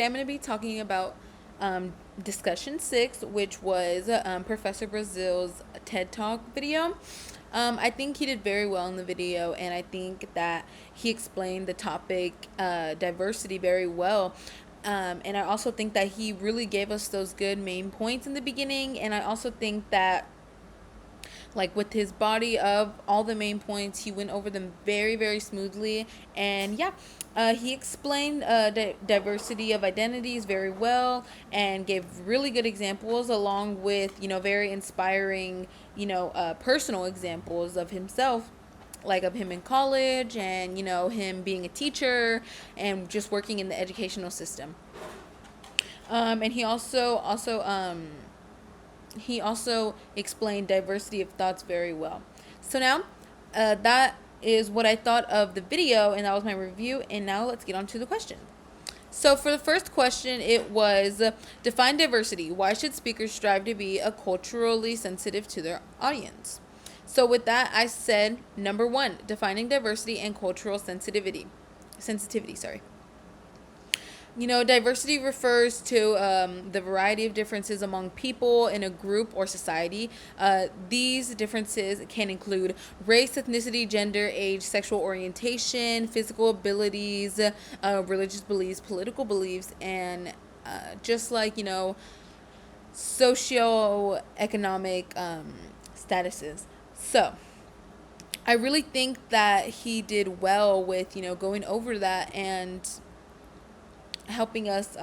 I'm going to be talking about discussion 6, which was Professor Brazil's TED Talk video. I think he did very well in the video, and I think that he explained the topic diversity very well. And I also think that he really gave us those good main points in the beginning, and I also think that like with his body of all the main points, he went over them very, very smoothly. And yeah, he explained diversity of identities very well and gave really good examples, along with very inspiring personal examples of himself, like of him in college, and him being a teacher and just working in the educational system. And he also explained diversity of thoughts very well. So now, that is what I thought of the video, and that was my review. And now let's get on to the question. So for the first question, it was define diversity. Why should speakers strive to be culturally sensitive to their audience? So with that, I said number one, defining diversity and cultural sensitivity. Sensitivity, sorry. Diversity refers to the variety of differences among people in a group or society. These differences can include race, ethnicity, gender, age, sexual orientation, physical abilities, religious beliefs, political beliefs, and just like, socioeconomic statuses. So, I really think that he did well with, going over that and helping us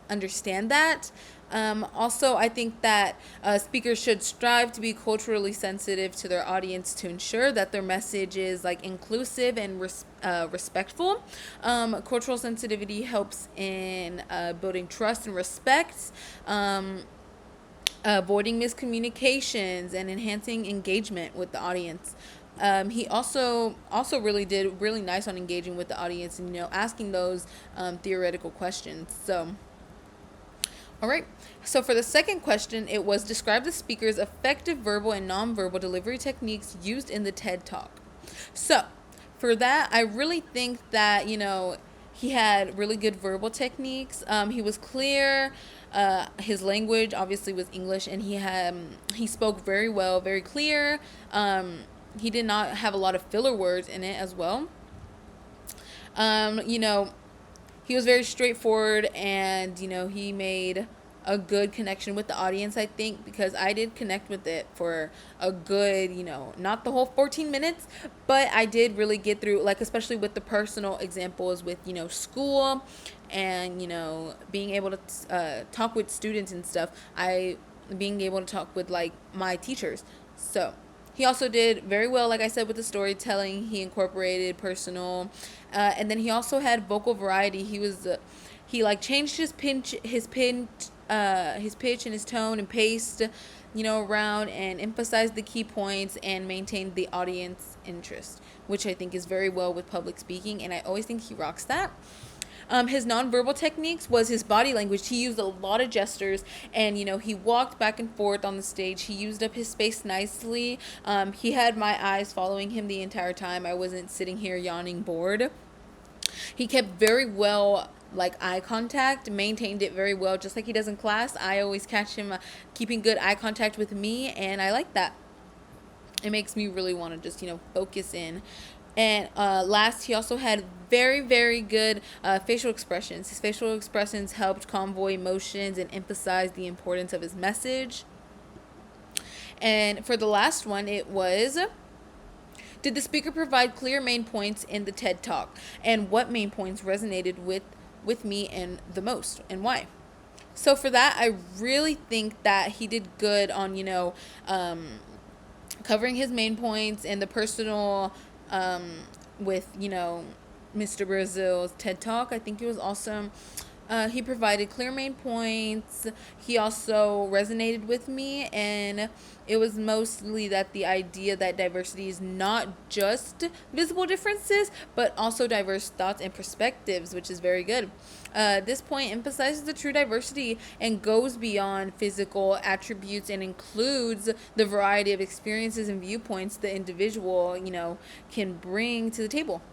understand that. Also, I think that speakers should strive to be culturally sensitive to their audience to ensure that their message is like inclusive and respectful. Cultural sensitivity helps in building trust and respect. Avoiding miscommunications and enhancing engagement with the audience. He also really did really nice on engaging with the audience and asking those theoretical questions. So, all right. So for the second question, it was describe the speaker's effective verbal and nonverbal delivery techniques used in the TED Talk. So for that, I really think that he had really good verbal techniques. He was clear. His language obviously was English, and he spoke very well, very clear. He did not have a lot of filler words in it as well. Um, you know, he was very straightforward, and he made a good connection with the audience, I think, because I did connect with it for a good, not the whole 14 minutes, but I did really get through, like, especially with the personal examples with school, and being able to talk with students and stuff. I Being able to talk with like my teachers. So he also did very well, like I said, with the storytelling. He incorporated personal, and then he also had vocal variety. He like changed his pitch and his tone and paced, around, and emphasized the key points and maintained the audience interest, which I think is very well with public speaking, and I always think he rocks that. His nonverbal techniques was his body language. He used a lot of gestures, and he walked back and forth on the stage. He used up his space nicely. He had my eyes following him the entire time. I wasn't sitting here yawning bored. He kept very well like eye contact, maintained it very well, just like he does in class. I always catch him keeping good eye contact with me, and I like that. It makes me really want to just focus in. And last, he also had very, very good facial expressions. His facial expressions helped convey emotions and emphasize the importance of his message. And for the last one, it was, did the speaker provide clear main points in the TED Talk? And what main points resonated with me and the most, and why? So for that, I really think that he did good on, covering his main points and the personal, with, Mr. Brazil's TED Talk. I think it was awesome. He provided clear main points. He also resonated with me, and it was mostly that the idea that diversity is not just visible differences, but also diverse thoughts and perspectives, which is very good. This point emphasizes the true diversity and goes beyond physical attributes and includes the variety of experiences and viewpoints the individual, can bring to the table.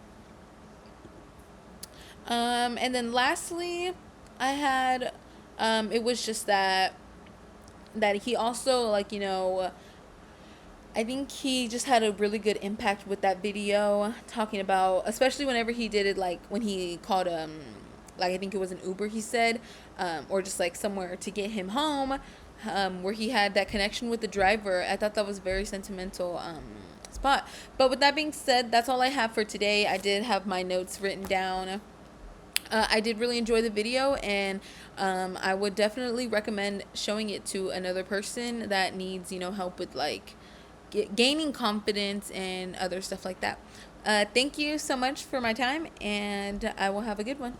And then lastly, I had, it was just that he also, like, I think he just had a really good impact with that video, talking about, especially whenever he did it, like when he called, like I think it was an Uber, he said, or just like somewhere to get him home, where he had that connection with the driver. I thought that was very sentimental, spot. But with that being said, that's all I have for today. I did have my notes written down. I did really enjoy the video, and I would definitely recommend showing it to another person that needs, help with like gaining confidence and other stuff like that. Thank you so much for my time, and I will have a good one.